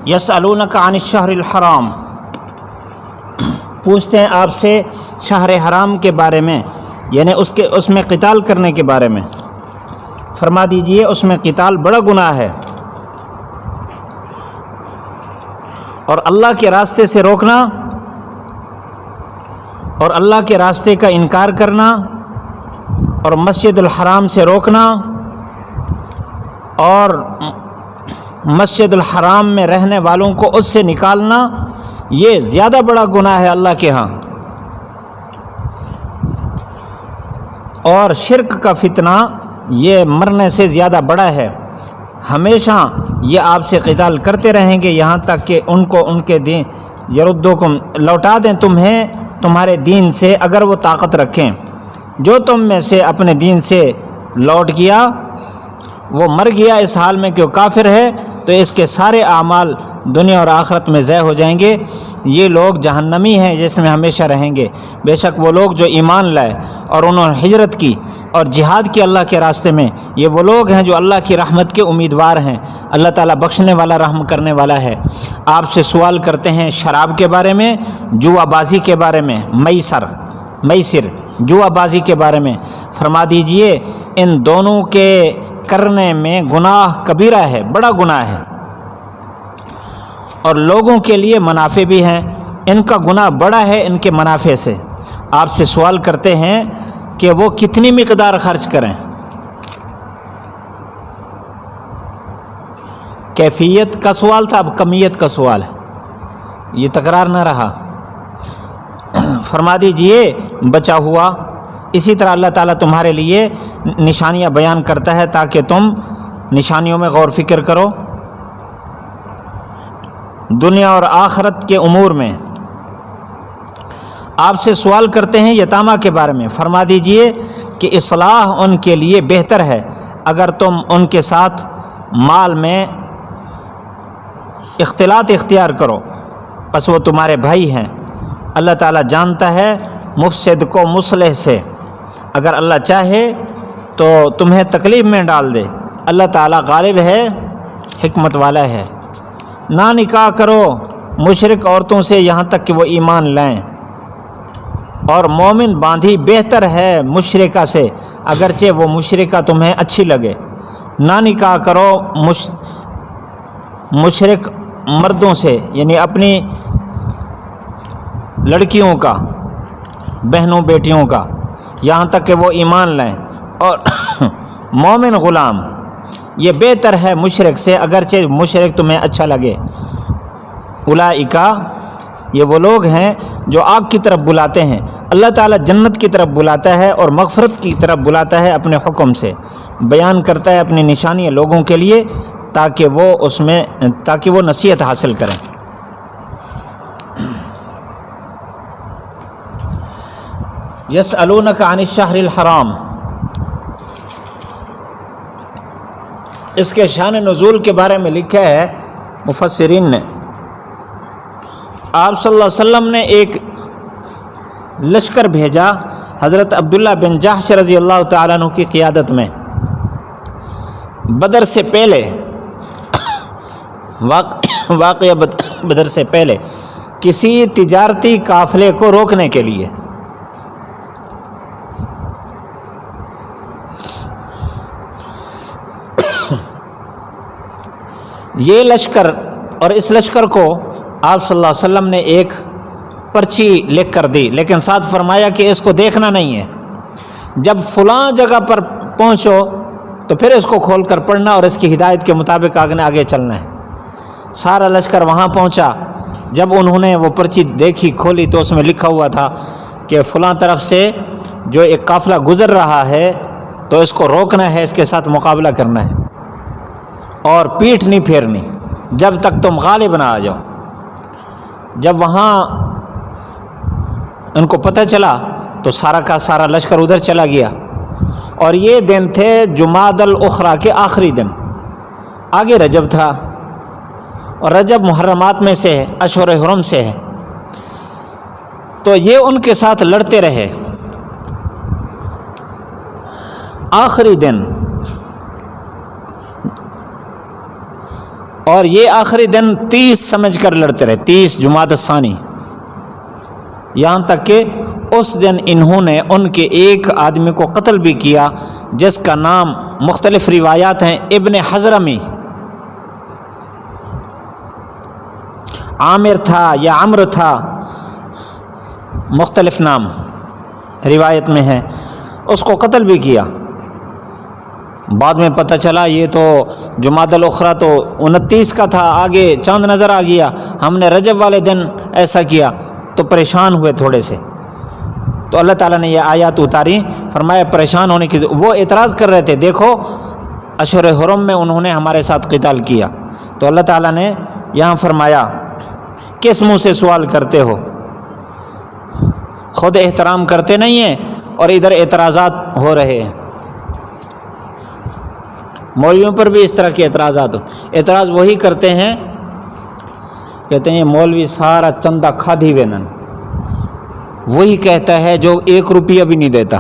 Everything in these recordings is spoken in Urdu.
یسألونک عن الشہر الحرام، پوچھتے ہیں آپ سے شہر حرام کے بارے میں، یعنی اس میں قتال کرنے کے بارے میں۔ فرما دیجئے اس میں قتال بڑا گناہ ہے، اور اللہ کے راستے سے روکنا اور اللہ کے راستے کا انکار کرنا اور مسجد الحرام سے روکنا اور مسجد الحرام میں رہنے والوں کو اس سے نکالنا، یہ زیادہ بڑا گناہ ہے اللہ کے ہاں۔ اور شرک کا فتنہ یہ مرنے سے زیادہ بڑا ہے۔ ہمیشہ یہ آپ سے قتال کرتے رہیں گے یہاں تک کہ ان کو ان کے دین یردوکم، لوٹا دیں تمہیں تمہارے دین سے اگر وہ طاقت رکھیں۔ جو تم میں سے اپنے دین سے لوٹ گیا وہ مر گیا اس حال میں کہ وہ کافر ہے، تو اس کے سارے اعمال دنیا اور آخرت میں ضائع ہو جائیں گے۔ یہ لوگ جہنمی ہیں جس میں ہمیشہ رہیں گے۔ بے شک وہ لوگ جو ایمان لائے اور انہوں نے ہجرت کی اور جہاد کی اللہ کے راستے میں، یہ وہ لوگ ہیں جو اللہ کی رحمت کے امیدوار ہیں۔ اللہ تعالیٰ بخشنے والا، رحم کرنے والا ہے۔ آپ سے سوال کرتے ہیں شراب کے بارے میں، جوا بازی کے بارے میں، میسر جوا بازی کے بارے میں۔ فرما دیجئے ان دونوں کے کرنے میں گناہ کبیرہ ہے، بڑا گناہ ہے، اور لوگوں کے لیے منافع بھی ہیں۔ ان کا گناہ بڑا ہے ان کے منافع سے۔ آپ سے سوال کرتے ہیں کہ وہ کتنی مقدار خرچ کریں۔ کیفیت کا سوال تھا، اب کمیت کا سوال ہے، یہ تکرار نہ رہا۔ فرما دیجئے بچا ہوا۔ اسی طرح اللہ تعالیٰ تمہارے لیے نشانیاں بیان کرتا ہے تاکہ تم نشانیوں میں غور فکر کرو دنیا اور آخرت کے امور میں۔ آپ سے سوال کرتے ہیں یتامہ کے بارے میں۔ فرما دیجئے کہ اصلاح ان کے لیے بہتر ہے اگر تم ان کے ساتھ مال میں اختلاط اختیار کرو، پس وہ تمہارے بھائی ہیں۔ اللہ تعالیٰ جانتا ہے مفسد کو مصلح سے۔ اگر اللہ چاہے تو تمہیں تکلیف میں ڈال دے، اللہ تعالیٰ غالب ہے، حکمت والا ہے۔ نہ نکاح کرو مشرک عورتوں سے یہاں تک کہ وہ ایمان لائیں، اور مومن باندھی بہتر ہے مشرکہ سے اگرچہ وہ مشرکہ تمہیں اچھی لگے۔ نہ نکاح کرو مشرک مردوں سے، یعنی اپنی لڑکیوں کا، بہنوں بیٹیوں کا، یہاں تک کہ وہ ایمان لائیں۔ اور مومن غلام یہ بہتر ہے مشرک سے اگرچہ مشرک تمہیں اچھا لگے۔ اولئک، یہ وہ لوگ ہیں جو آگ کی طرف بلاتے ہیں، اللہ تعالیٰ جنت کی طرف بلاتا ہے اور مغفرت کی طرف بلاتا ہے اپنے حکم سے، بیان کرتا ہے اپنی نشانیاں لوگوں کے لیے تاکہ وہ نصیحت حاصل کریں۔ یسألونک عن الشہر الحرام، اس کے شان نزول کے بارے میں لکھا ہے مفسرین نے۔ آپ صلی اللہ علیہ وسلم نے ایک لشکر بھیجا حضرت عبداللہ بن جحش رضی اللہ تعالیٰ عنہ کی قیادت میں، بدر سے پہلے، واقعہ بدر سے پہلے کسی تجارتی قافلے کو روکنے کے لیے۔ یہ لشکر، اور اس لشکر کو آپ صلی اللہ علیہ وسلم نے ایک پرچی لکھ کر دی، لیکن ساتھ فرمایا کہ اس کو دیکھنا نہیں ہے، جب فلاں جگہ پر پہنچو تو پھر اس کو کھول کر پڑھنا اور اس کی ہدایت کے مطابق آگے چلنا ہے۔ سارا لشکر وہاں پہنچا، جب انہوں نے وہ پرچی دیکھی، کھولی، تو اس میں لکھا ہوا تھا کہ فلاں طرف سے جو ایک قافلہ گزر رہا ہے تو اس کو روکنا ہے، اس کے ساتھ مقابلہ کرنا ہے اور پیٹھ نہیں پھیرنی جب تک تم غالب نہ آ جاؤ۔ جب وہاں ان کو پتہ چلا تو سارا کا سارا لشکر ادھر چلا گیا، اور یہ دن تھے جمادی الاخری کے آخری دن، آگے رجب تھا، اور رجب محرمات میں سے ہے، اشہر حرم سے ہے، تو یہ ان کے ساتھ لڑتے رہے۔ آخری دن اور یہ آخری دن 30 سمجھ کر لڑتے رہے، 30 جمادی الثانی، یہاں تک کہ اس دن انہوں نے ان کے ایک آدمی کو قتل بھی کیا جس کا نام مختلف روایات ہیں، ابن حضرمی عامر تھا یا عمر تھا، مختلف نام روایت میں ہے، اس کو قتل بھی کیا۔ بعد میں پتہ چلا یہ تو جمادی الاخری تو 29 کا تھا، آگے چاند نظر آ گیا، ہم نے رجب والے دن ایسا کیا، تو پریشان ہوئے تھوڑے سے، تو اللہ تعالیٰ نے یہ آیات اتاری، فرمایا پریشان ہونے کی، وہ اعتراض کر رہے تھے دیکھو اشہر حرم میں انہوں نے ہمارے ساتھ قتال کیا، تو اللہ تعالیٰ نے یہاں فرمایا کس منہ سے سوال کرتے ہو، خود احترام کرتے نہیں ہیں اور ادھر اعتراضات ہو رہے ہیں۔ مولویوں پر بھی اس طرح کے اعتراض وہی کرتے ہیں، کہتے ہیں یہ مولوی سارا چندہ کھادی وینن، وہی کہتا ہے جو 1 روپیہ بھی نہیں دیتا۔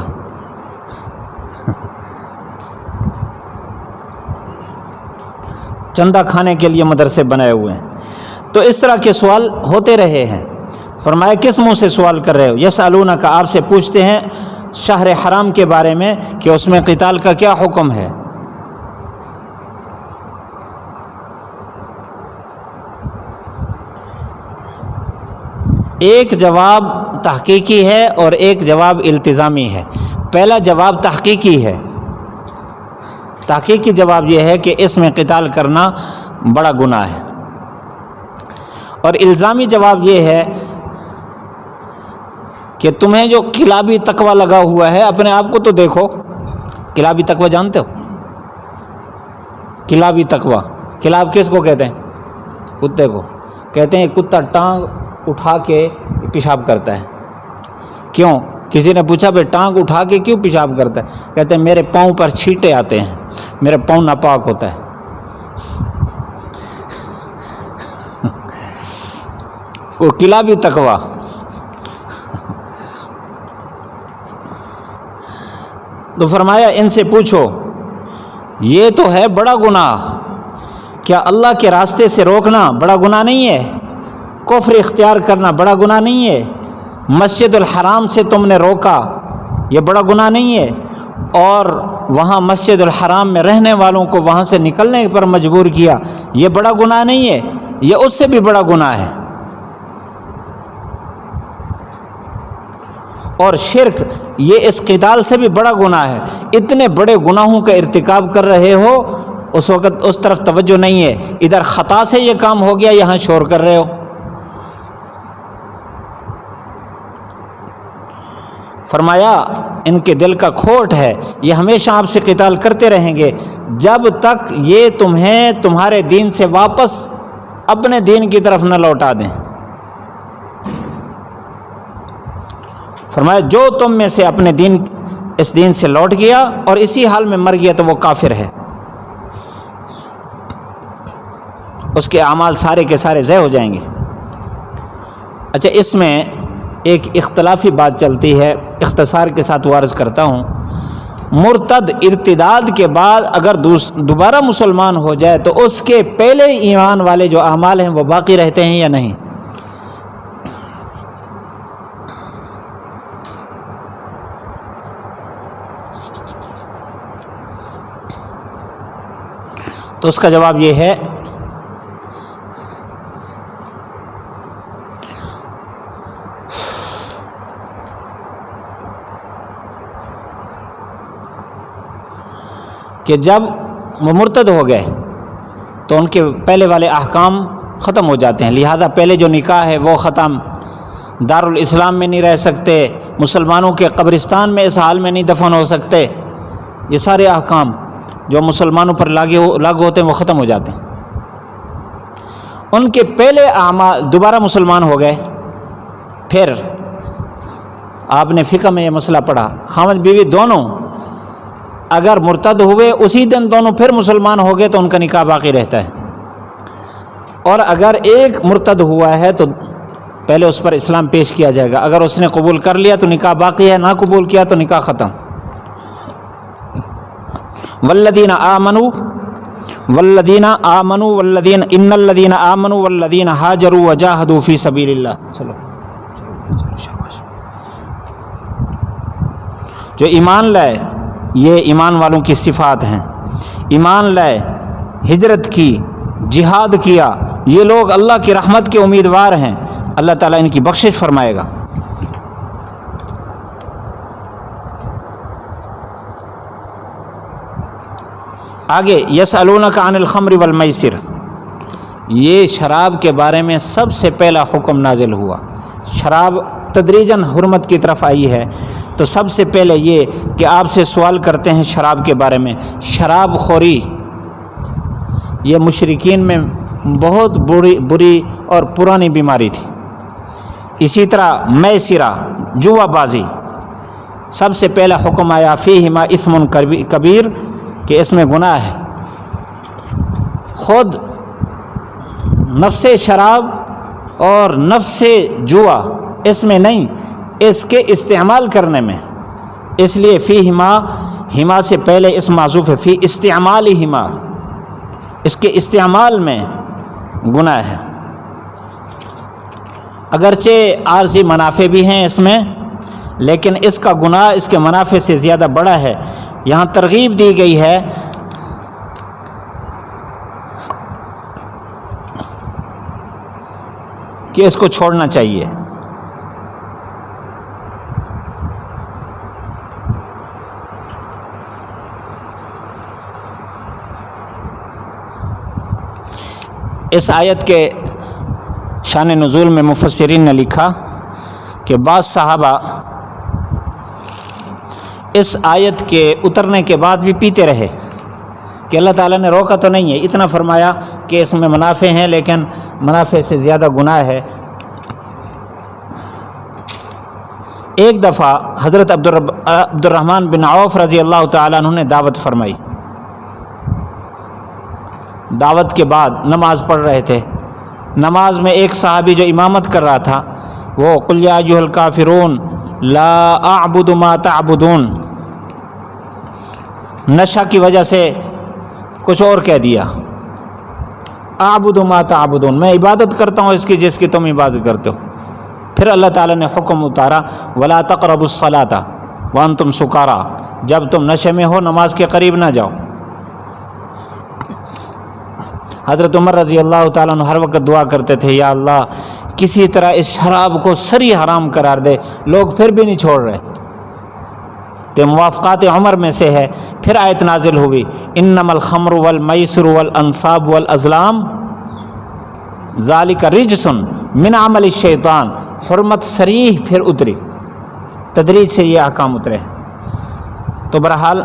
چندہ کھانے کے لیے مدرسے بنائے ہوئے ہیں، تو اس طرح کے سوال ہوتے رہے ہیں۔ فرمایا کس منہ سے سوال کر رہے ہو؟ یسألونک، آپ سے پوچھتے ہیں شہر حرام کے بارے میں کہ اس میں قتال کا کیا حکم ہے۔ ایک جواب تحقیقی ہے اور ایک جواب التزامی ہے۔ پہلا جواب تحقیقی ہے، تحقیقی جواب یہ ہے کہ اس میں قتال کرنا بڑا گناہ ہے، اور الزامی جواب یہ ہے کہ تمہیں جو کلابی تقوی لگا ہوا ہے اپنے آپ کو تو دیکھو۔ کلابی تقوی جانتے ہو؟ کلابی تقوی، کلاب کس کو کہتے ہیں؟ کتے کو کہتے ہیں۔ کتا ٹانگ اٹھا کے پیشاب کرتا ہے، کیوں؟ کسی نے پوچھا بھائی ٹانگ اٹھا کے کیوں پیشاب کرتا ہے؟ کہتے ہیں میرے پاؤں پر چھینٹے آتے ہیں، میرے پاؤں ناپاک ہوتا ہے۔ وہ کلابی تقوی۔ تو فرمایا ان سے پوچھو یہ تو ہے بڑا گناہ، کیا اللہ کے راستے سے روکنا بڑا گناہ نہیں ہے؟ کفر اختیار کرنا بڑا گناہ نہیں ہے؟ مسجد الحرام سے تم نے روکا، یہ بڑا گناہ نہیں ہے؟ اور وہاں مسجد الحرام میں رہنے والوں کو وہاں سے نکلنے پر مجبور کیا، یہ بڑا گناہ نہیں ہے؟ یہ اس سے بھی بڑا گناہ ہے۔ اور شرک یہ اس قتال سے بھی بڑا گناہ ہے۔ اتنے بڑے گناہوں کا ارتکاب کر رہے ہو، اس وقت اس طرف توجہ نہیں ہے، ادھر خطا سے یہ کام ہو گیا، یہاں شور کر رہے ہو۔ فرمایا ان کے دل کا کھوٹ ہے، یہ ہمیشہ آپ سے قتال کرتے رہیں گے جب تک یہ تمہیں تمہارے دین سے واپس اپنے دین کی طرف نہ لوٹا دیں۔ فرمایا جو تم میں سے اپنے اس دین سے لوٹ گیا اور اسی حال میں مر گیا تو وہ کافر ہے، اس کے اعمال سارے کے سارے ضائع ہو جائیں گے۔ اچھا، اس میں ایک اختلافی بات چلتی ہے، اختصار کے ساتھ عرض کرتا ہوں۔ مرتد ارتداد کے بعد اگر دوبارہ مسلمان ہو جائے تو اس کے پہلے ایمان والے جو اعمال ہیں وہ باقی رہتے ہیں یا نہیں؟ تو اس کا جواب یہ ہے کہ جب وہ مرتد ہو گئے تو ان کے پہلے والے احکام ختم ہو جاتے ہیں، لہذا پہلے جو نکاح ہے وہ ختم، دارالاسلام میں نہیں رہ سکتے، مسلمانوں کے قبرستان میں اس حال میں نہیں دفن ہو سکتے، یہ سارے احکام جو مسلمانوں پر لاگو ہوتے ہیں وہ ختم ہو جاتے ہیں۔ ان کے پہلے اعمال دوبارہ مسلمان ہو گئے، پھر آپ نے فقہ میں یہ مسئلہ پڑھا، خاوند بیوی دونوں اگر مرتد ہوئے اسی دن دونوں پھر مسلمان ہو گئے تو ان کا نکاح باقی رہتا ہے، اور اگر ایک مرتد ہوا ہے تو پہلے اس پر اسلام پیش کیا جائے گا، اگر اس نے قبول کر لیا تو نکاح باقی ہے، نہ قبول کیا تو نکاح ختم۔ والذین آمنوا والذین آمنوا والذین ان الذین آمنوا والذین ہاجروا وجاہدوا فی سبیل اللہ. چلو شاباش. جو ایمان لائے، یہ ایمان والوں کی صفات ہیں. ایمان لائے، ہجرت کی، جہاد کیا، یہ لوگ اللہ کی رحمت کے امیدوار ہیں. اللہ تعالیٰ ان کی بخشش فرمائے گا. آگے یسألونک عن الخمر والمیسر، یہ شراب کے بارے میں سب سے پہلا حکم نازل ہوا. شراب تدریجاً حرمت کی طرف آئی ہے، تو سب سے پہلے یہ کہ آپ سے سوال کرتے ہیں شراب کے بارے میں. شراب خوری یہ مشرکین میں بہت بری اور پرانی بیماری تھی. اسی طرح میسرہ، جوا بازی، سب سے پہلا حکم آیا فیہما اثم کبیر، کہ اس میں گناہ ہے. خود نفس شراب اور نفس جوا اس میں نہیں، اس کے استعمال کرنے میں. اس لیے فیہما، ہما سے پہلے اس معذوف ہے، فی استعمالہما، اس کے استعمال میں گناہ ہے. اگرچہ عارضی منافع بھی ہیں اس میں، لیکن اس کا گناہ اس کے منافع سے زیادہ بڑا ہے. یہاں ترغیب دی گئی ہے کہ اس کو چھوڑنا چاہیے. اس آیت کے شان نزول میں مفسرین نے لکھا کہ بعض صحابہ اس آیت کے اترنے کے بعد بھی پیتے رہے، کہ اللہ تعالیٰ نے روکا تو نہیں ہے، اتنا فرمایا کہ اس میں منافع ہیں لیکن منافع سے زیادہ گناہ ہے. ایک دفعہ حضرت عبد الرحمن بن عوف رضی اللہ تعالیٰ عنہ نے دعوت فرمائی. دعوت کے بعد نماز پڑھ رہے تھے. نماز میں ایک صحابی جو امامت کر رہا تھا وہ قل یا ایھا الکافرون لا اعبد ما تعبدون، نشہ کی وجہ سے کچھ اور کہہ دیا. اعبد ما تعبدون، میں عبادت کرتا ہوں اس کی جس کی تم عبادت کرتے ہو. پھر اللہ تعالیٰ نے حکم اتارا ولا تقربوا الصلاۃ وانتم سکارا، جب تم نشے میں ہو نماز کے قریب نہ جاؤ. حضرت عمر رضی اللہ تعالیٰ عنہ ہر وقت دعا کرتے تھے یا اللہ کسی طرح اس شراب کو سری حرام قرار دے. لوگ پھر بھی نہیں چھوڑ رہے. تو موافقات عمر میں سے ہے. پھر آیت نازل ہوئی انما الخمر والمیسر والانصاب والازلام ذالک رجس من عمل الشیطان. حرمت صریح پھر اتری، تدریج سے یہ احکام اترے. تو بہرحال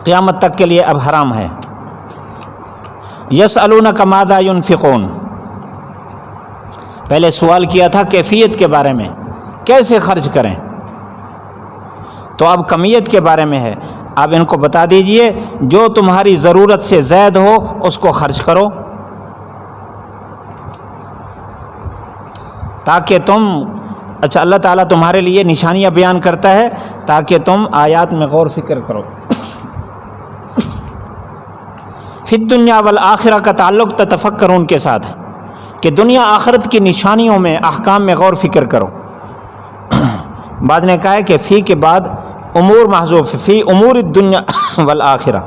قیامت تک کے لیے اب حرام ہے. یسألونک ماذا ینفقون، پہلے سوال کیا تھا کیفیت کے بارے میں، کیسے خرچ کریں، تو اب کمیت کے بارے میں ہے. اب ان کو بتا دیجئے جو تمہاری ضرورت سے زائد ہو اس کو خرچ کرو، تاکہ تم اچھا اللہ تعالیٰ تمہارے لیے نشانیاں بیان کرتا ہے تاکہ تم آیات میں غور فکر کرو. فی الدنیا والآخرہ کا تعلق تتفکرون کے ساتھ ہے کہ دنیا آخرت کی نشانیوں میں احکام میں غور فکر کرو. بعد نے کہا ہے کہ فی کے بعد امور محذوف، فی امور الدنیا والآخرہ،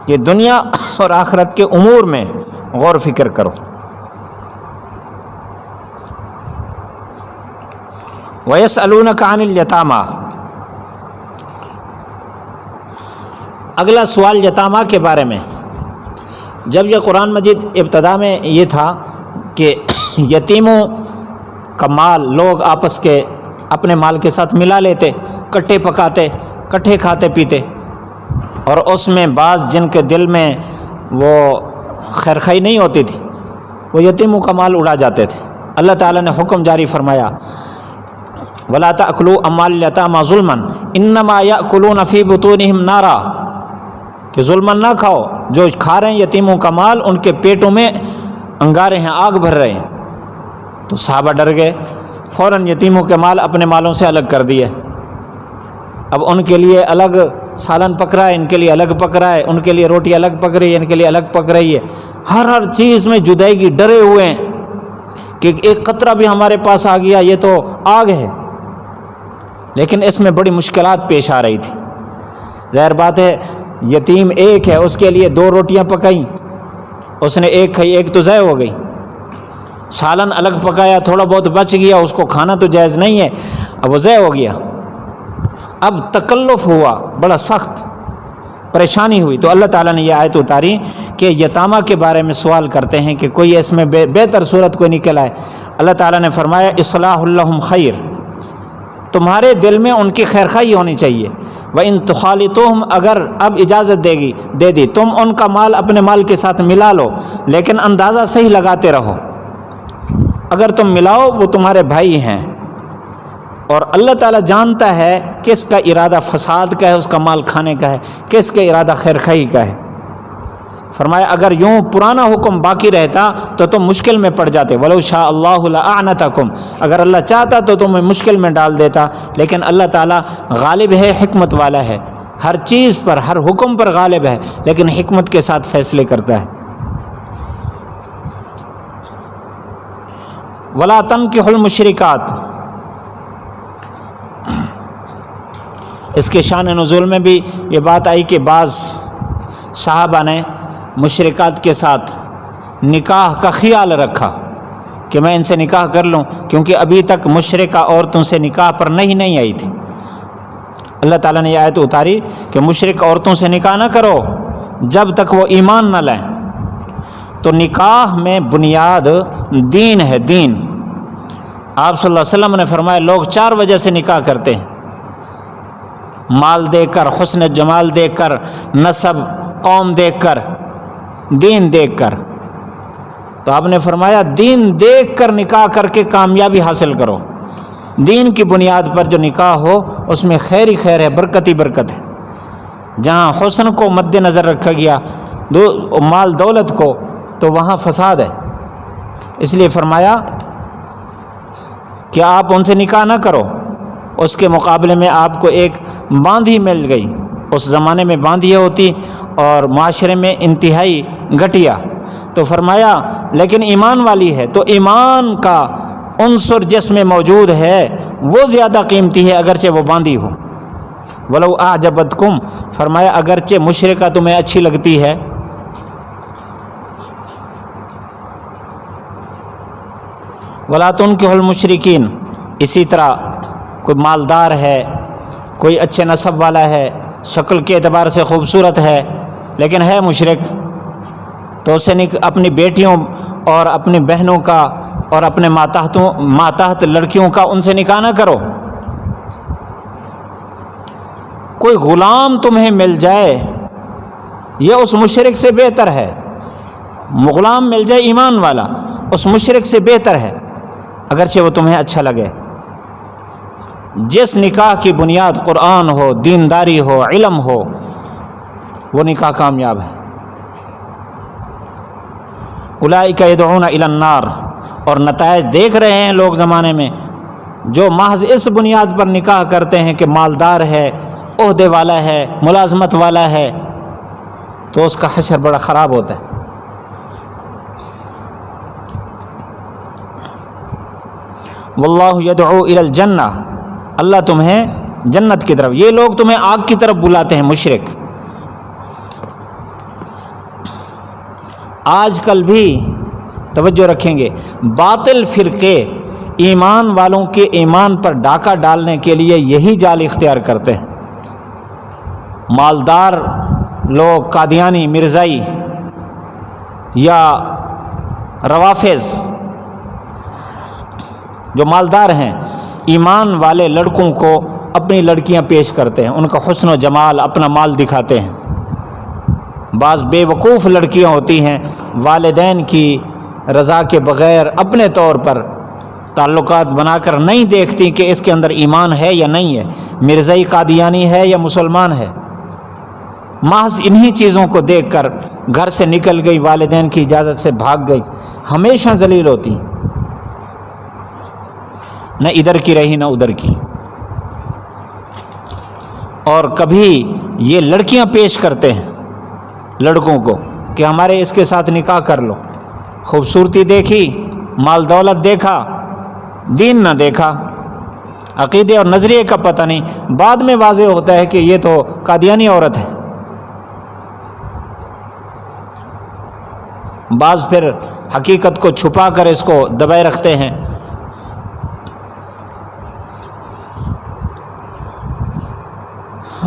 کہ دنیا اور آخرت کے امور میں غور فکر کرو. وَيَسْأَلُونَكَ عَنِ الْيَتَامَى، اگلا سوال یتامہ کے بارے میں. جب یہ قرآن مجید ابتدا میں یہ تھا کہ یتیموں کا مال لوگ آپس کے اپنے مال کے ساتھ ملا لیتے، کٹھے پکاتے، کٹھے کھاتے پیتے، اور اس میں بعض جن کے دل میں وہ خیرخواہی نہیں ہوتی تھی وہ یتیموں کا مال اڑا جاتے تھے. اللہ تعالیٰ نے حکم جاری فرمایا وَلَا تَأْكُلُوا أَمْوَالَ الْيَتَامَى ظُلْمًا إِنَّمَا يَأْكُلُونَ فِي بُطُونِهِمْ نَارًا، کہ ظلم نہ کھاؤ، جو کھا رہے ہیں یتیموں کا مال ان کے پیٹوں میں انگارے ہیں، آگ بھر رہے ہیں. تو صحابہ ڈر گئے، فوراً یتیموں کے مال اپنے مالوں سے الگ کر دیے. اب ان کے لیے الگ سالن پک رہا ہے ان کے لیے الگ پک رہا ہے، ان کے لیے روٹی الگ پک رہی ہے، ان کے لیے الگ پک رہی ہے، ہر چیز میں جدائی کی، ڈرے ہوئے ہیں کہ ایک قطرہ بھی ہمارے پاس آ گیا یہ تو آگ ہے۔ لیکن اس میں بڑی مشکلات پیش آ رہی تھی۔ ظاہر بات ہے یتیم ایک ہے، اس کے لیے 2 روٹیاں پکائیں، اس نے ایک کھائی، ایک تو ضائع ہو گئی۔ سالن الگ پکایا، تھوڑا بہت بچ گیا، اس کو کھانا تو جائز نہیں ہے، اب وہ ضائع ہو گیا۔ اب تکلف ہوا، بڑا سخت پریشانی ہوئی، تو اللہ تعالیٰ نے یہ آیت اتاری کہ یتامہ کے بارے میں سوال کرتے ہیں کہ کوئی اس میں بہتر صورت کوئی نکل آئے۔ اللہ تعالیٰ نے فرمایا اصلاح لہم خیر، تمہارے دل میں ان کی خیر خواہی ہونی چاہیے۔ وَإِن تُخَالِطُوهُمْ، اگر اب اجازت دے دی تم ان کا مال اپنے مال کے ساتھ ملا لو، لیکن اندازہ صحیح لگاتے رہو، اگر تم ملاؤ وہ تمہارے بھائی ہیں، اور اللہ تعالیٰ جانتا ہے کس کا ارادہ فساد کا ہے، اس کا مال کھانے کا ہے، کس کا ارادہ خیر خواہی کا ہے۔ فرمایا اگر یوں پرانا حکم باقی رہتا تو تم مشکل میں پڑ جاتے، وَلَوْ شَاءَ اللَّهُ لَأَعْنَتَكُمْ، اگر اللہ چاہتا تو تمہیں مشکل میں ڈال دیتا، لیکن اللہ تعالیٰ غالب ہے، حکمت والا ہے، ہر چیز پر، ہر حکم پر غالب ہے، لیکن حکمت کے ساتھ فیصلے کرتا ہے۔ وَلَا تَنكِحُوا الْمُشْرِكَاتِ، اس کے شان نزول میں بھی یہ بات آئی کہ بعض صحابہ نے مشرکات کے ساتھ نکاح کا خیال رکھا کہ میں ان سے نکاح کر لوں، کیونکہ ابھی تک مشرکہ عورتوں سے نکاح پر نہیں آئی تھی۔ اللہ تعالیٰ نے یہ آیت اتاری کہ مشرک عورتوں سے نکاح نہ کرو جب تک وہ ایمان نہ لائیں۔ تو نکاح میں بنیاد دین ہے، دین۔ آپ صلی اللہ علیہ وسلم نے فرمایا لوگ 4 وجہ سے نکاح کرتے ہیں، مال دیکھ کر، حسن جمال دیکھ کر، نسب قوم دیکھ کر، دین دیکھ کر۔ تو آپ نے فرمایا دین دیکھ کر نکاح کر کے کامیابی حاصل کرو۔ دین کی بنیاد پر جو نکاح ہو اس میں خیر ہی خیر ہے، برکت ہی برکت ہے۔ جہاں حسن کو مد نظر رکھا گیا، مال دولت کو، تو وہاں فساد ہے۔ اس لیے فرمایا کہ آپ ان سے نکاح نہ کرو، اس کے مقابلے میں آپ کو ایک باندھی مل گئی، اس زمانے میں باندھی ہوتی اور معاشرے میں انتہائی گھٹیا، تو فرمایا لیکن ایمان والی ہے، تو ایمان کا عنصر جس میں موجود ہے وہ زیادہ قیمتی ہے اگرچہ وہ باندھی ہو۔ وَلَوْ أَعْجَبَتْكُمْ، فرمایا اگرچہ مشرکہ تمہیں اچھی لگتی ہے۔ وَلَا تُنكِحُوا الْمُشْرِكِينَ، اسی طرح کوئی مالدار ہے، کوئی اچھے نسب والا ہے، شکل کے اعتبار سے خوبصورت ہے، لیکن ہے مشرک، تو اسے اپنی بیٹیوں اور اپنی بہنوں کا اور اپنے ماتحت لڑکیوں کا ان سے نکاح نہ کرو۔ کوئی غلام تمہیں مل جائے یہ اس مشرک سے بہتر ہے، غلام مل جائے ایمان والا اس مشرک سے بہتر ہے، اگرچہ وہ تمہیں اچھا لگے۔ جس نکاح کی بنیاد قرآن ہو، دینداری ہو، علم ہو، وہ نکاح کامیاب ہے۔ اولئک یدعون الی النار، اور نتائج دیکھ رہے ہیں لوگ زمانے میں، جو محض اس بنیاد پر نکاح کرتے ہیں کہ مالدار ہے، عہدے والا ہے، ملازمت والا ہے، تو اس کا حشر بڑا خراب ہوتا ہے۔ واللہ یدعو الی الجنہ، اللہ تمہیں جنت کی طرف، یہ لوگ تمہیں آگ کی طرف بلاتے ہیں مشرک۔ آج کل بھی توجہ رکھیں گے، باطل فرقے ایمان والوں کے ایمان پر ڈاکہ ڈالنے کے لیے یہی جال اختیار کرتے ہیں۔ مالدار لوگ، قادیانی، مرزائی یا روافظ، جو مالدار ہیں، ایمان والے لڑکوں کو اپنی لڑکیاں پیش کرتے ہیں، ان کا حسن و جمال، اپنا مال دکھاتے ہیں۔ بعض بے وقوف لڑکیاں ہوتی ہیں، والدین کی رضا کے بغیر اپنے طور پر تعلقات بنا کر نہیں دیکھتی کہ اس کے اندر ایمان ہے یا نہیں ہے، مرزائی قادیانی ہے یا مسلمان ہے، محض انہی چیزوں کو دیکھ کر گھر سے نکل گئی، والدین کی اجازت سے بھاگ گئی، ہمیشہ ذلیل ہوتی، نہ ادھر کی رہی نہ ادھر کی۔ اور کبھی یہ لڑکیاں پیش کرتے ہیں لڑکوں کو کہ ہمارے اس کے ساتھ نکاح کر لو، خوبصورتی دیکھی، مال دولت دیکھا، دین نہ دیکھا، عقیدے اور نظریے کا پتہ نہیں، بعد میں واضح ہوتا ہے کہ یہ تو قادیانی عورت ہے۔ بعض پھر حقیقت کو چھپا کر اس کو دبائے رکھتے ہیں۔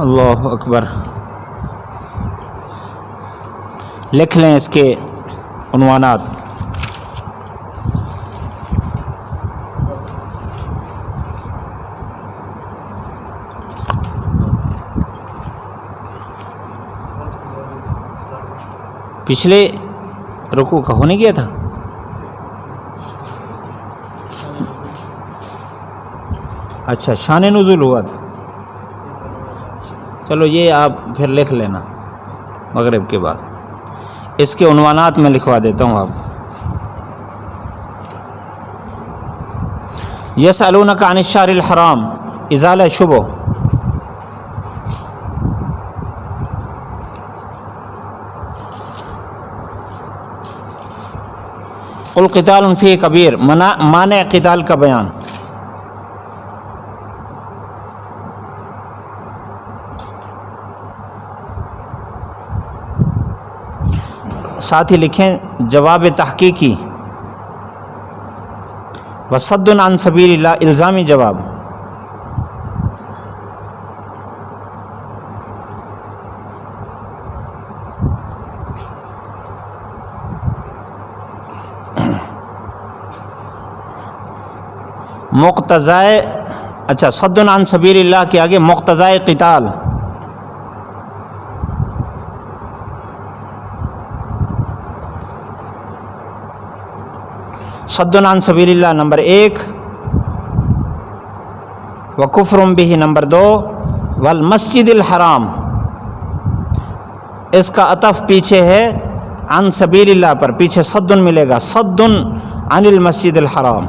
اللہ اکبر۔ لکھ لیں اس کے عنوانات۔ پچھلے رکوع کا ہو نہیں گیا تھا؟ اچھا، شان نزول ہوا تھا۔ چلو یہ آپ پھر لکھ لینا مغرب کے بعد، اس کے عنوانات میں لکھوا دیتا ہوں آپ۔ یسألونک عن الشہر الحرام ازالہ شبہ، قل قتال فیہ کبیر، مانع قتال کا بیان۔ ساتھ ہی لکھیں جواب تحقیقی، وصد عن سبیل اللہ الزامی جواب۔ مقتضائے، اچھا، صد عن سبیل اللہ کے آگے مقتضائے قتال، صد عن سبیل اللہ نمبر 1، وکفر بہ نمبر 2، والمسجد الحرام، اس کا عطف پیچھے ہے عن سبیل اللہ پر، پیچھے صد ملے گا، صد عن المسجد الحرام،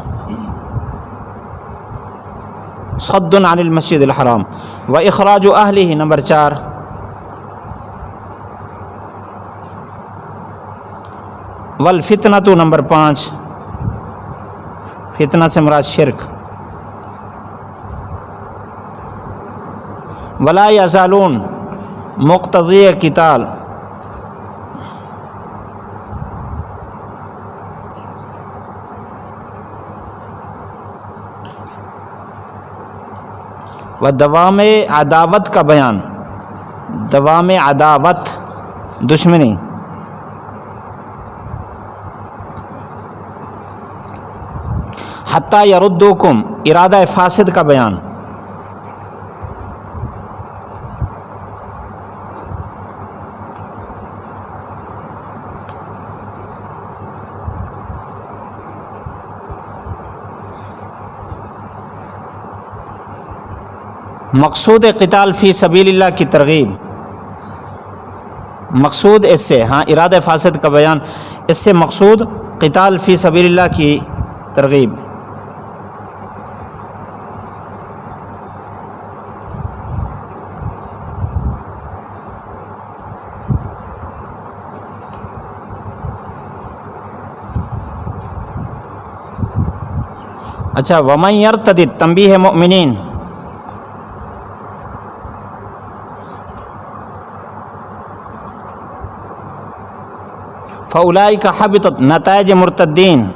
صد عن المسجد الحرام، واخراج اہلہ نمبر 4، والفتنۃ نمبر 5، فتنہ سے مراد شرک، ولا یزالون مقتضی قتال، و دوام عداوت کا بیان، دوام عداوت دشمنی، حتی یردوکم ارادہ فاسد کا بیان، مقصود قتال فی سبیل اللہ کی ترغیب، مقصود اس سے، ہاں ارادہ فاسد کا بیان، اس سے مقصود قتال فی سبیل اللہ کی ترغیب۔ اچھا، ومن یرتد تنبیہ مؤمنین، فاولئک حبطت نتائج مرتدین،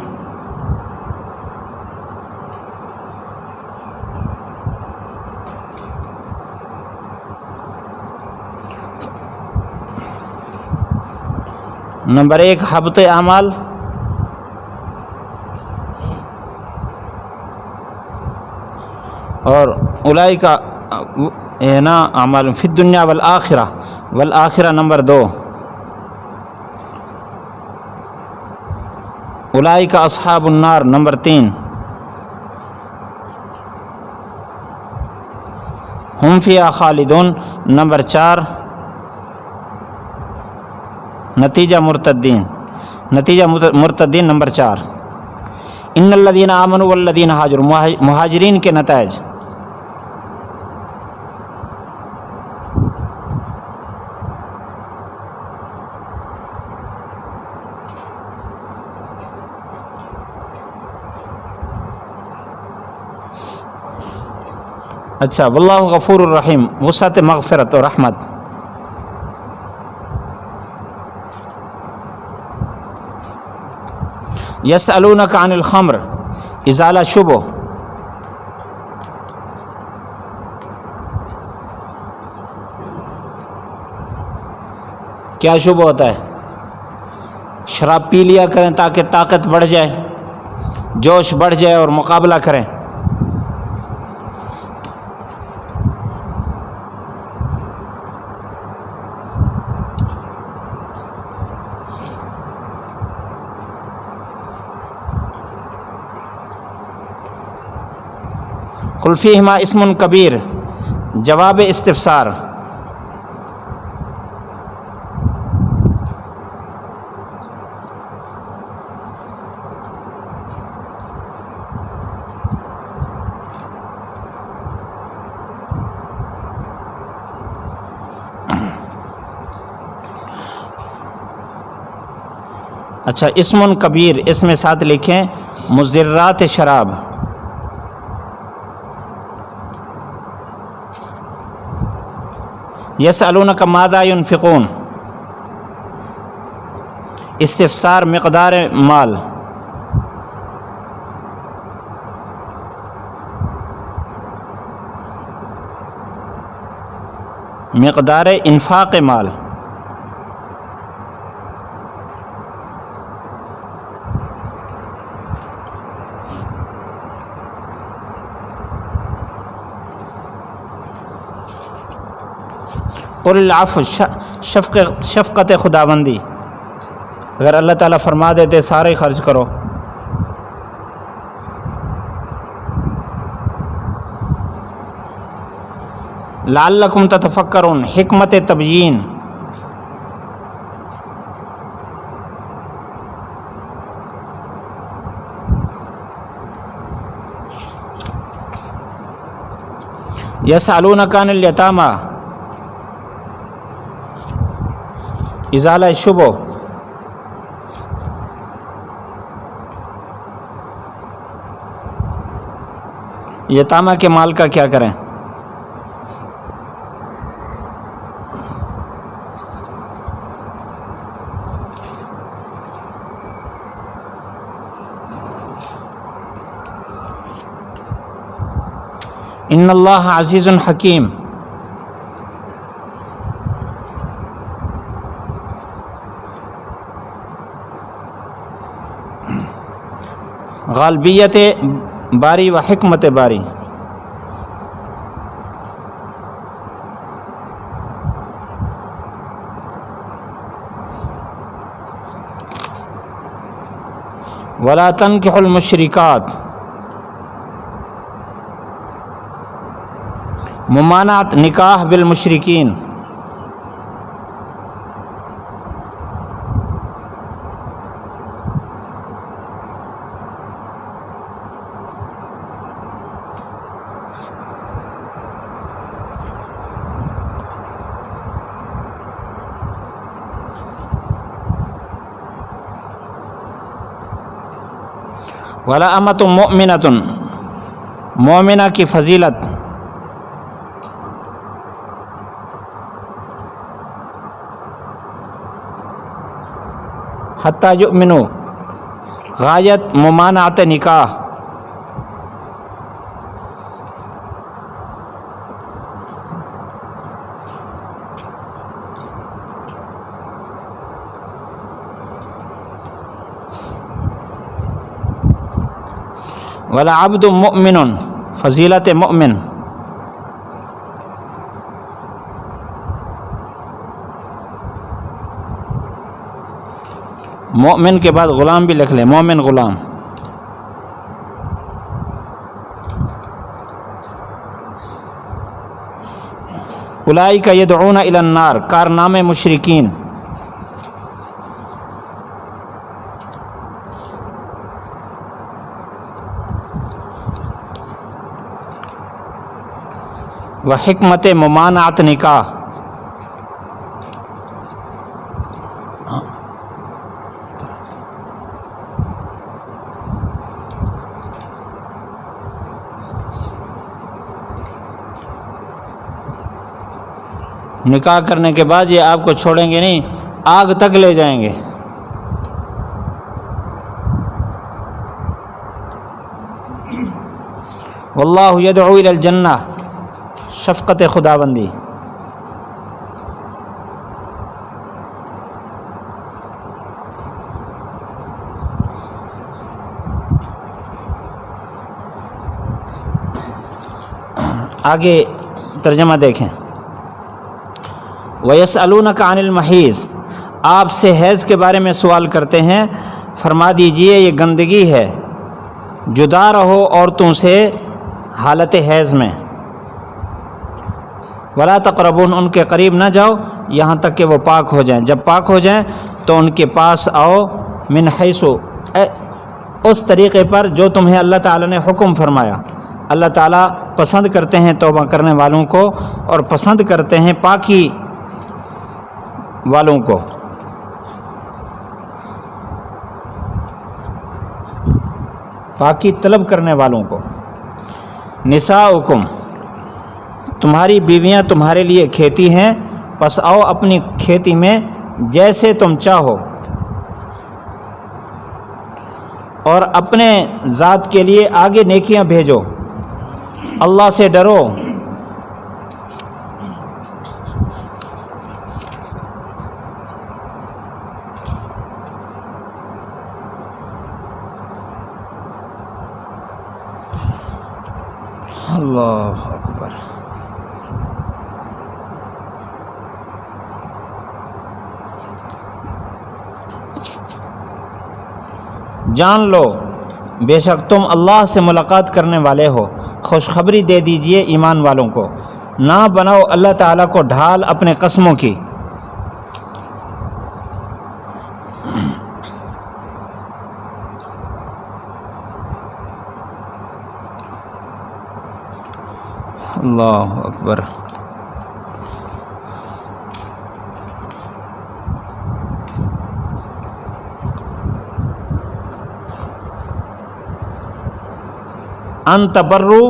نمبر 1 حبط اعمال، اور اولئک نا اعمال فی الدنیا والآخرہ، والآخرہ نمبر 2، اولئک اصحاب النار نمبر 3، ہم فیہا خالدون نمبر 4، نتیجہ مرتدین نمبر 4، ان الذین آمنوا والذین ہاجروا، مہاجرین کے نتائج، اچھا، واللہ غفور الرحیم، وسعت مغفرت و رحمت. یسألونک عن الخمر، ازالہ شبہ. کیا شبہ ہوتا ہے؟ شراب پی لیا کریں تاکہ طاقت بڑھ جائے، جوش بڑھ جائے اور مقابلہ کریں. قل فیہما اسم کبیر، جواب استفسار. اچھا، اسم کبیر، اس میں ساتھ لکھیں مضرات شراب. یسألونک ماذا ينفقون، استفسار مقدار مال. مقدار انفاق مال. قل العفو، شفقت خداوندی. اگر اللہ تعالیٰ فرما دیتے سارے خرچ کرو. لعلکم تتفکرون، حکمت تبیین. یسألونک عن الیتامی، ازالہ شبہ. یتامہ کے مال کا کیا کریں؟ ان اللہ عزیز حکیم. غالبیت باری و حکمت باری. ولا تنکحوا المشرکات، ممانعت نکاح بالمشرکین. ولا امۃ مؤمنۃ، مومنہ کی فضیلت. حتیٰ یؤمنوا، غایت ممانعت نکاح. ولا عبد مؤمن، فضیلت مؤمن. مومن کے بعد غلام بھی لکھ لیں، مومن غلام. اولئک یدعون الی النار، کارنامے مشرکین. وحکمت ممانعت نکاح. نکاح کرنے کے بعد یہ آپ کو چھوڑیں گے نہیں، آگ تک لے جائیں گے۔ واللہ یدعو الی الجنہ، شفقت خداوندی۔ آگے ترجمہ دیکھیں۔ وَيَسْأَلُونَكَ عَنِ الْمَحِيضِ، آپ سے حیض کے بارے میں سوال کرتے ہیں، فرما دیجئے یہ گندگی ہے، جدا رہو عورتوں سے حالت حیض میں۔ وَلَا تَقْرَبُونَ، ان کے قریب نہ جاؤ یہاں تک کہ وہ پاک ہو جائیں۔ جب پاک ہو جائیں تو ان کے پاس آؤ، من حیث، اس طریقے پر جو تمہیں اللہ تعالیٰ نے حکم فرمایا۔ اللہ تعالیٰ پسند کرتے ہیں توبہ کرنے والوں کو اور پسند کرتے ہیں پاکی والوں کو۔ پاکی طلب کرنے والوں کو۔ نساؤکم، تمہاری بیویاں تمہارے لیے کھیتی ہیں، پس آؤ اپنی کھیتی میں جیسے تم چاہو، اور اپنے ذات کے لیے آگے نیکیاں بھیجو، اللہ سے ڈرو۔ اللہ اکبر۔ جان لو بے شک تم اللہ سے ملاقات کرنے والے ہو، خوشخبری دے دیجئے ایمان والوں کو۔ نہ بناؤ اللہ تعالیٰ کو ڈھال اپنے قسموں کی۔ اللہ اکبر۔ ان تبرو،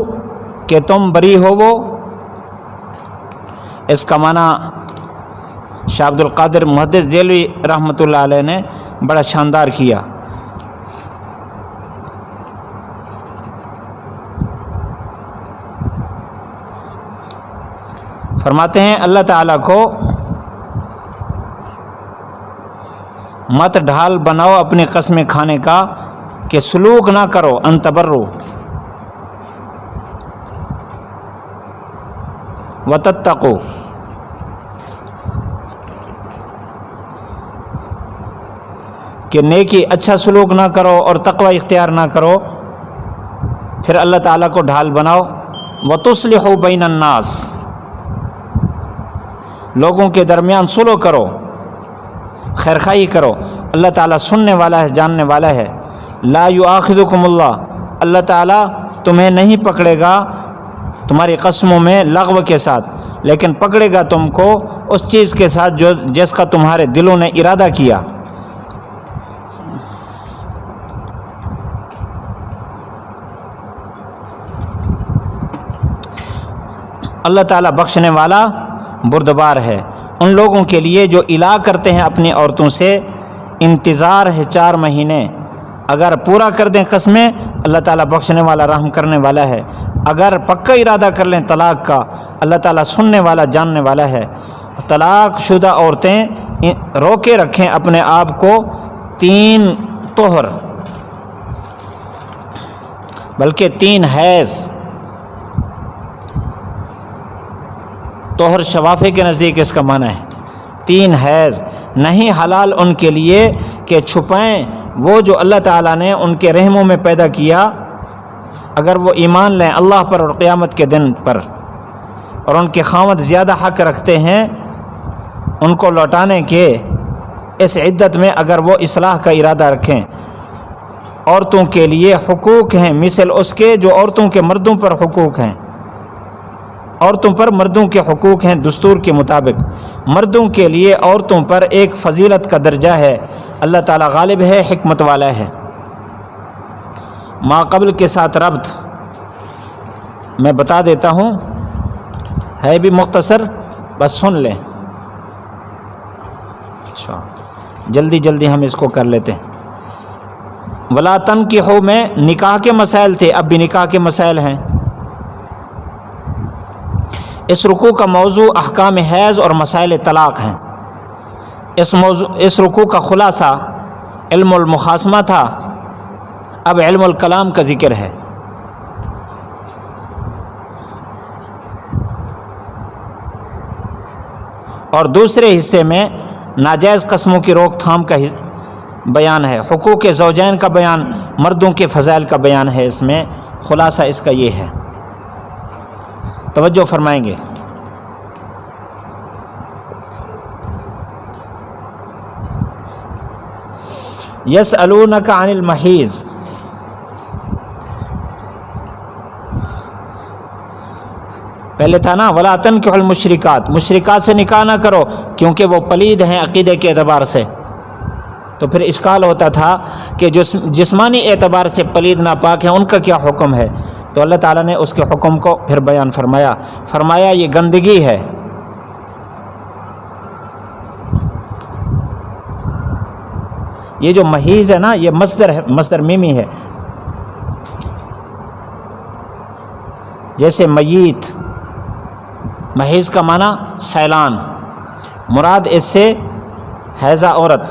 کہ تم بری ہو وہ، اس کا معنی شاہ عبد القادر محدث دہلوی رحمۃ اللہ علیہ نے بڑا شاندار کیا۔ فرماتے ہیں اللہ تعالیٰ کو مت ڈھال بناؤ اپنی قسمیں کھانے کا، کہ سلوک نہ کرو، ان تبرو وتتقو، کہ نیکی اچھا سلوک نہ کرو اور تقوی اختیار نہ کرو، پھر اللہ تعالیٰ کو ڈھال بناؤ۔ وتصلحوا بین الناس، لوگوں کے درمیان صلح کرو، خیرخواہی کرو۔ اللہ تعالیٰ سننے والا ہے، جاننے والا ہے۔ لا یؤاخذکم اللہ، اللہ تعالیٰ تمہیں نہیں پکڑے گا تمہاری قسموں میں لغو کے ساتھ، لیکن پکڑے گا تم کو اس چیز کے ساتھ جس کا تمہارے دلوں نے ارادہ کیا۔ اللہ تعالیٰ بخشنے والا بردبار ہے۔ ان لوگوں کے لیے جو الا کرتے ہیں اپنی عورتوں سے، انتظار ہے 4 مہینے، اگر پورا کر دیں قسمیں اللہ تعالیٰ بخشنے والا رحم کرنے والا ہے، اگر پکا ارادہ کر لیں طلاق کا اللہ تعالیٰ سننے والا جاننے والا ہے۔ طلاق شدہ عورتیں روکے رکھیں اپنے آپ کو 3 طہر، بلکہ 3 حیض۔ طہر شوافے کے نزدیک اس کا معنی ہے 3 حیض۔ نہیں حلال ان کے لیے کہ چھپائیں وہ جو اللہ تعالیٰ نے ان کے رحموں میں پیدا کیا، اگر وہ ایمان لیں اللہ پر اور قیامت کے دن پر، اور ان کے خاوند زیادہ حق رکھتے ہیں ان کو لوٹانے کے اس عدت میں، اگر وہ اصلاح کا ارادہ رکھیں۔ عورتوں کے لیے حقوق ہیں مثل اس کے جو عورتوں کے مردوں پر حقوق ہیں، عورتوں پر مردوں کے حقوق ہیں دستور کے مطابق۔ مردوں کے لیے عورتوں پر ایک فضیلت کا درجہ ہے، اللہ تعالیٰ غالب ہے، حکمت والا ہے۔ ما قبل کے ساتھ ربط میں بتا دیتا ہوں، ہے بھی مختصر، بس سن لیں۔ جلدی جلدی ہم اس کو کر لیتے ہیں۔ ولا تنکحوا میں نکاح کے مسائل تھے، اب بھی نکاح کے مسائل ہیں۔ اس رکوع کا موضوع احکام حیض اور مسائل طلاق ہیں۔ اس رکوع کا خلاصہ علم المخاصمہ تھا، اب علم الکلام کا ذکر ہے۔ اور دوسرے حصے میں ناجائز قسموں کی روک تھام کا بیان ہے، حقوق زوجین کا بیان، مردوں کے فضائل کا بیان ہے۔ اس میں خلاصہ اس کا یہ ہے، توجہ فرمائیں گے۔ یسألونک عن المحیض، پہلے تھا نا ولا تنکحوا المشرکات، مشرکات سے نکاح نہ کرو کیونکہ وہ پلید ہیں عقیدے کے اعتبار سے۔ تو پھر اشکال ہوتا تھا کہ جو جسمانی اعتبار سے پلید ناپاک ہیں ان کا کیا حکم ہے؟ تو اللہ تعالیٰ نے اس کے حکم کو پھر بیان فرمایا یہ گندگی ہے۔ یہ جو محیض ہے نا، یہ مصدر ہے، مصدر میمی ہے، جیسے میت، محیض کا معنی سیلان، مراد اس سے حیضہ عورت۔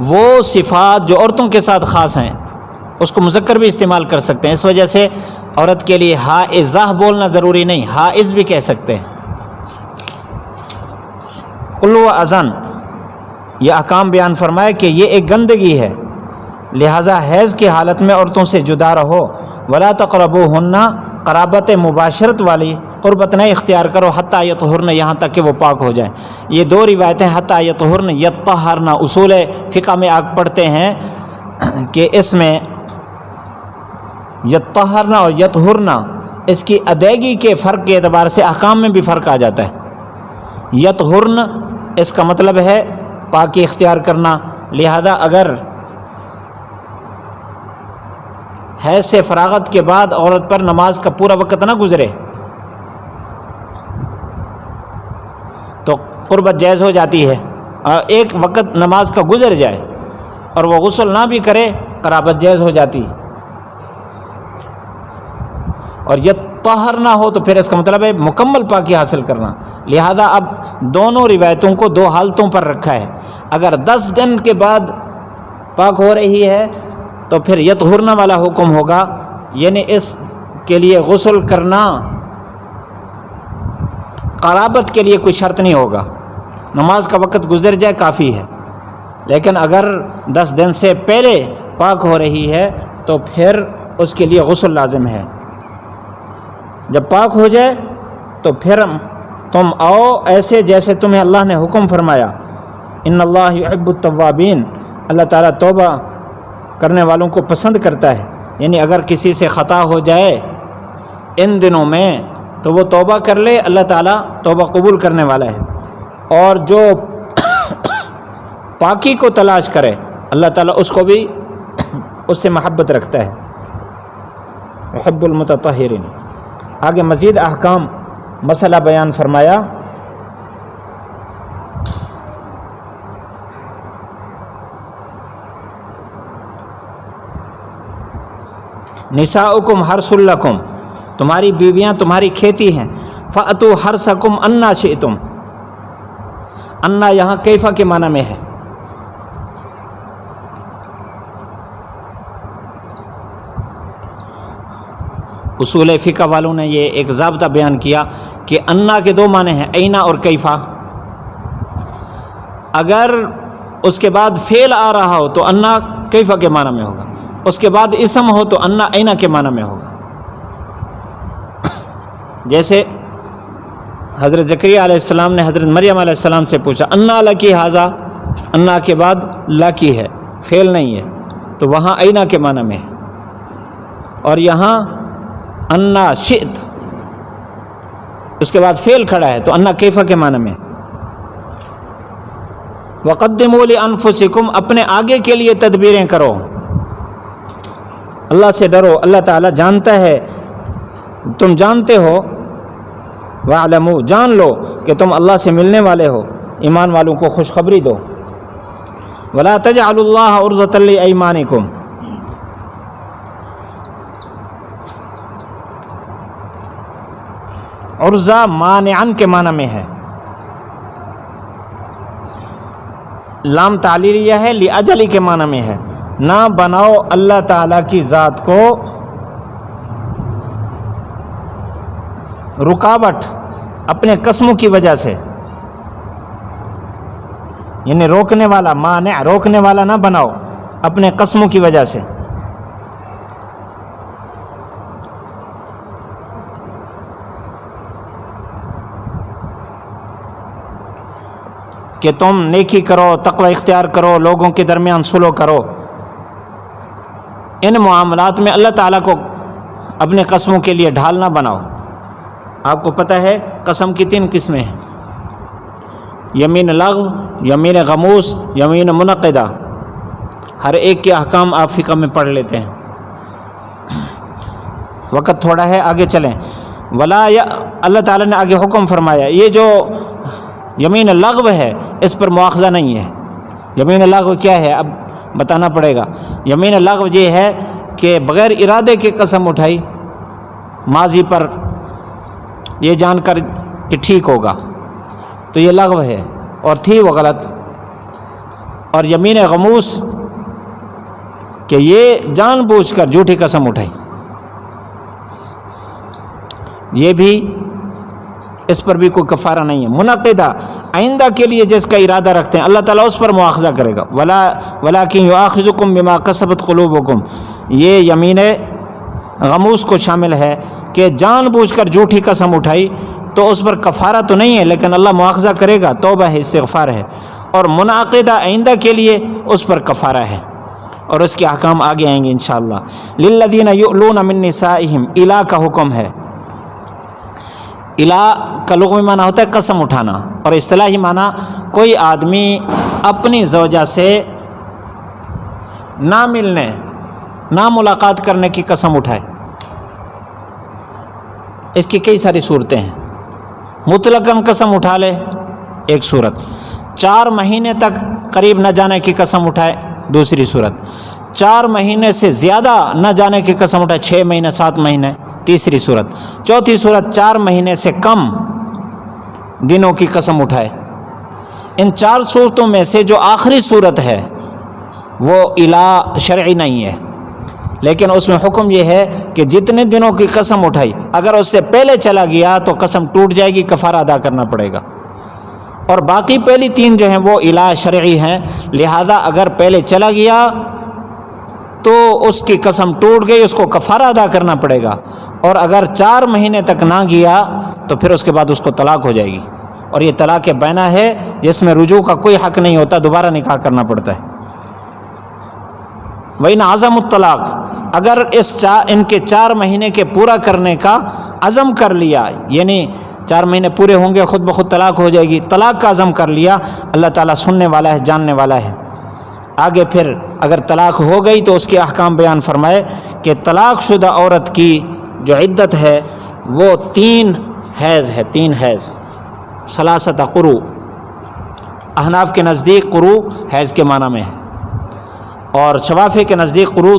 وہ صفات جو عورتوں کے ساتھ خاص ہیں اس کو مذکر بھی استعمال کر سکتے ہیں، اس وجہ سے عورت کے لیے حائضہ بولنا ضروری نہیں، حائض بھی کہہ سکتے ہیں۔ قل و اذن، یہ احکام بیان فرمائے کہ یہ ایک گندگی ہے، لہٰذا حیض کی حالت میں عورتوں سے جدا رہو۔ ولا تقربوہن، قرابت مباشرت والی قربت نہیں اختیار کرو، حتیٰ یطہرن، یہاں تک کہ وہ پاک ہو جائیں۔ یہ دو روایتیں حتیٰ یطہرن یطہرن، اصول فقہ میں آگ پڑھتے ہیں کہ اس میں یطہرن اور یطہرن اس کی ادائیگی کے فرق کے اعتبار سے احکام میں بھی فرق آ جاتا ہے۔ یطہرن اس کا مطلب ہے پاکی اختیار کرنا، لہذا اگر حیض سے فراغت کے بعد عورت پر نماز کا پورا وقت نہ گزرے تو قربت جائز ہو جاتی ہے، اور ایک وقت نماز کا گزر جائے اور وہ غسل نہ بھی کرے قرابت جائز ہو جاتی ہے۔ اور یہ طاہر نہ ہو تو پھر اس کا مطلب ہے مکمل پاکی حاصل کرنا، لہذا اب دونوں روایتوں کو دو حالتوں پر رکھا ہے۔ اگر 10 دن کے بعد پاک ہو رہی ہے تو پھر یطہرن والا حکم ہوگا، یعنی اس کے لیے غسل کرنا قرابت کے لیے کوئی شرط نہیں ہوگا، نماز کا وقت گزر جائے کافی ہے۔ لیکن اگر 10 دن سے پہلے پاک ہو رہی ہے تو پھر اس کے لیے غسل لازم ہے۔ جب پاک ہو جائے تو پھر تم آؤ ایسے جیسے تمہیں اللہ نے حکم فرمایا۔ ان اللہ یحب التوابین، اللہ تعالیٰ توبہ کرنے والوں کو پسند کرتا ہے، یعنی اگر کسی سے خطا ہو جائے ان دنوں میں تو وہ توبہ کر لے، اللہ تعالیٰ توبہ قبول کرنے والا ہے۔ اور جو پاکی کو تلاش کرے اللہ تعالیٰ اس کو بھی اس سے محبت رکھتا ہے، یحب المتطہرین۔ آگے مزید احکام مسئلہ بیان فرمایا۔ نساؤکم حرث لکم، تمہاری بیویاں تمہاری کھیتی ہیں، فأتوا حرثکم انا شئتم، انا یہاں کیفا کے معنی میں ہے۔ اصول فقہ والوں نے یہ ایک ضابطہ بیان کیا کہ انا کے دو معنی ہیں، اینا اور کیفا۔ اگر اس کے بعد فعل آ رہا ہو تو انا کیفا کے معنی میں ہوگا، اس کے بعد اسم ہو تو انا اینا کے معنی میں ہوگا۔ جیسے حضرت زکریا علیہ السلام نے حضرت مریم علیہ السلام سے پوچھا انا لکی ھذا، انا کے بعد لکی ہے، فعل نہیں ہے، تو وہاں اینا کے معنی میں ہے۔ اور یہاں انا شئت، اس کے بعد فعل کھڑا ہے تو انا کیفا کے معنی میں۔ وقدموا لانفسکم، اپنے آگے کے لیے تدبیریں کرو، اللہ سے ڈرو، اللہ تعالیٰ جانتا ہے، تم جانتے ہو، وَاعْلَمُوا، جان لو کہ تم اللہ سے ملنے والے ہو، ایمان والوں کو خوشخبری دو۔ ولا تجعلوا اللہ عرضۃ لایمانکم، عرضہ مانعن کے معنی میں ہے، لام تعلیلیہ ہے، لاجل کے معنی میں ہے، نہ بناؤ اللہ تعالیٰ کی ذات کو رکاوٹ اپنے قسموں کی وجہ سے، یعنی روکنے والا، مانع روکنے والا نہ بناؤ اپنے قسموں کی وجہ سے۔ کہ تم نیکی کرو، تقوی اختیار کرو، لوگوں کے درمیان صلح کرو، ان معاملات میں اللہ تعالیٰ کو اپنے قسموں کے لیے ڈھال نہ بناؤ۔ آپ کو پتہ ہے قسم کی 3 قسمیں ہیں، یمین لغو، یمین غموس، یمین منعقدہ۔ ہر ایک کے احکام آپ فقہ میں پڑھ لیتے ہیں، وقت تھوڑا ہے، آگے چلیں۔ اللہ تعالیٰ نے آگے حکم فرمایا، یہ جو یمین لغو ہے اس پر مواخذہ نہیں ہے۔ یمین لغو کیا ہے اب بتانا پڑے گا۔ یمین لغو یہ ہے کہ بغیر ارادے کی قسم اٹھائی ماضی پر، یہ جان کر کہ ٹھیک ہوگا، تو یہ لغو ہے اور تھی وہ غلط۔ اور یمین غموس کہ یہ جان بوجھ کر جھوٹی قسم اٹھائی، یہ بھی اس پر بھی کوئی کفارہ نہیں ہے۔ منعقدہ آئندہ کے لیے جس کا ارادہ رکھتے ہیں اللہ تعالیٰ اس پر مواخذہ کرے گا۔ وَلَٰكِن يُؤَاخِذُكُم بِمَا كَسَبَتْ قُلُوبُكُم، یہ یمین غموس کو شامل ہے کہ جان بوجھ کر جھوٹی قسم اٹھائی تو اس پر کفارہ تو نہیں ہے لیکن اللہ مواخذہ کرے گا، توبہ ہے، استغفار ہے۔ اور منعقدہ آئندہ کے لیے اس پر کفارہ ہے، اور اس کے احکام آگے آئیں گے انشاءاللہ۔ لِلَّذِينَ يُؤْلُونَ مِن نِّسَائِهِمْ، الا کا حکم ہے۔ الا کا لغوی معنی ہوتا ہے قسم اٹھانا، اور اصطلاحی معنی کوئی آدمی اپنی زوجہ سے نہ ملنے، نہ ملاقات کرنے کی قسم اٹھائے۔ اس کی کئی ساری صورتیں ہیں۔ مطلقاً قسم اٹھا لے، ایک صورت۔ 4 مہینے تک قریب نہ جانے کی قسم اٹھائے، دوسری صورت۔ 4 مہینے سے زیادہ نہ جانے کی قسم اٹھائے، 6 مہینے 7 مہینے، تیسری صورت۔ چوتھی صورت 4 مہینے سے کم دنوں کی قسم اٹھائے۔ ان 4 صورتوں میں سے جو آخری صورت ہے وہ الا شرعی نہیں ہے، لیکن اس میں حکم یہ ہے کہ جتنے دنوں کی قسم اٹھائی اگر اس سے پہلے چلا گیا تو قسم ٹوٹ جائے گی، کفارہ ادا کرنا پڑے گا۔ اور باقی پہلی 3 جو ہیں وہ الا شرعی ہیں، لہذا اگر پہلے چلا گیا تو اس کی قسم ٹوٹ گئی، اس کو کفارہ ادا کرنا پڑے گا۔ اور اگر 4 مہینے تک نہ گیا تو پھر اس کے بعد اس کو طلاق ہو جائے گی، اور یہ طلاق بینہ ہے جس میں رجوع کا کوئی حق نہیں ہوتا، دوبارہ نکاح کرنا پڑتا ہے۔ وَإِنْ عَزَمُوا الطلاق، اگر ان کے 4 مہینے کے پورا کرنے کا عزم کر لیا، یعنی 4 مہینے پورے ہوں گے خود بخود طلاق ہو جائے گی، طلاق کا عزم کر لیا، اللہ تعالیٰ سننے والا ہے، جاننے والا ہے۔ آگے پھر اگر طلاق ہو گئی تو اس کے احکام بیان فرمائے کہ طلاق شدہ عورت کی جو عدت ہے وہ 3 حیض ہے، 3 حیض، 3 قروء۔ احناف کے نزدیک قروء حیض کے معنی میں ہے، اور شوافی کے نزدیک قروء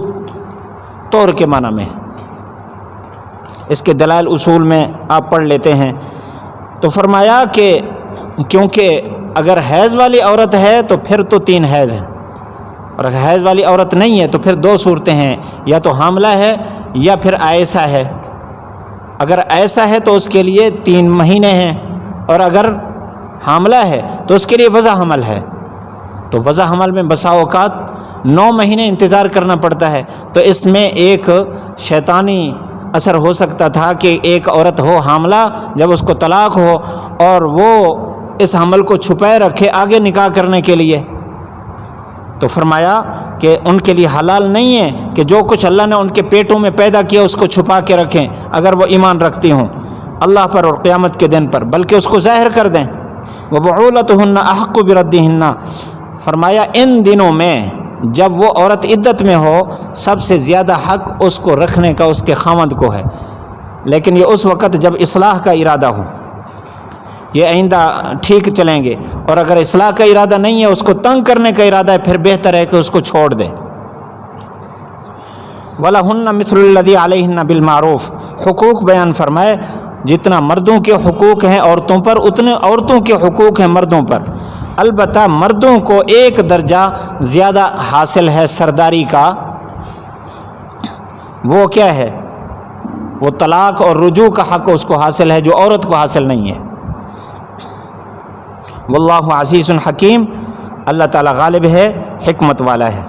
طور کے معنی میں ہے۔ اس کے دلائل اصول میں آپ پڑھ لیتے ہیں۔ تو فرمایا کہ کیونکہ اگر حیض والی عورت ہے تو پھر تو 3 حیض ہیں، اور اگر حیض والی عورت نہیں ہے تو پھر 2 صورتیں ہیں، یا تو حاملہ ہے یا پھر عائسہ ہے۔ اگر عائسہ ہے تو اس کے لیے 3 مہینے ہیں، اور اگر حاملہ ہے تو اس کے لیے وضع حمل ہے۔ تو وضع حمل میں بسا اوقات 9 مہینے انتظار کرنا پڑتا ہے، تو اس میں ایک شیطانی اثر ہو سکتا تھا کہ ایک عورت ہو حاملہ جب اس کو طلاق ہو اور وہ اس حمل کو چھپائے رکھے آگے نکاح کرنے کے لیے، تو فرمایا کہ ان کے لیے حلال نہیں ہے کہ جو کچھ اللہ نے ان کے پیٹوں میں پیدا کیا اس کو چھپا کے رکھیں اگر وہ ایمان رکھتی ہوں اللہ پر اور قیامت کے دن پر، بلکہ اس کو ظاہر کر دیں۔ وَبُعُولَتُهُنَّ أَحَقُّ بِرَدِّهِنَّ، فرمایا ان دنوں میں جب وہ عورت عدت میں ہو سب سے زیادہ حق اس کو رکھنے کا اس کے خاوند کو ہے، لیکن یہ اس وقت جب اصلاح کا ارادہ ہو۔ یہ آئندہ ٹھیک چلیں گے، اور اگر اصلاح کا ارادہ نہیں ہے، اس کو تنگ کرنے کا ارادہ ہے، پھر بہتر ہے کہ اس کو چھوڑ دے۔ وَلَهُنَّ مِثْلُ الَّذِي عَلَيْهِنَّ بِالْمَعْرُوفِ، حقوق بیان فرمائے، جتنا مردوں کے حقوق ہیں عورتوں پر، اتنے عورتوں کے حقوق ہیں مردوں پر۔ البتہ مردوں کو ایک درجہ زیادہ حاصل ہے سرداری کا، وہ کیا ہے؟ وہ طلاق اور رجوع کا حق اس کو حاصل ہے جو عورت کو حاصل نہیں ہے۔ واللہ عزیز حکیم، اللہ تعالیٰ غالب ہے، حکمت والا ہے۔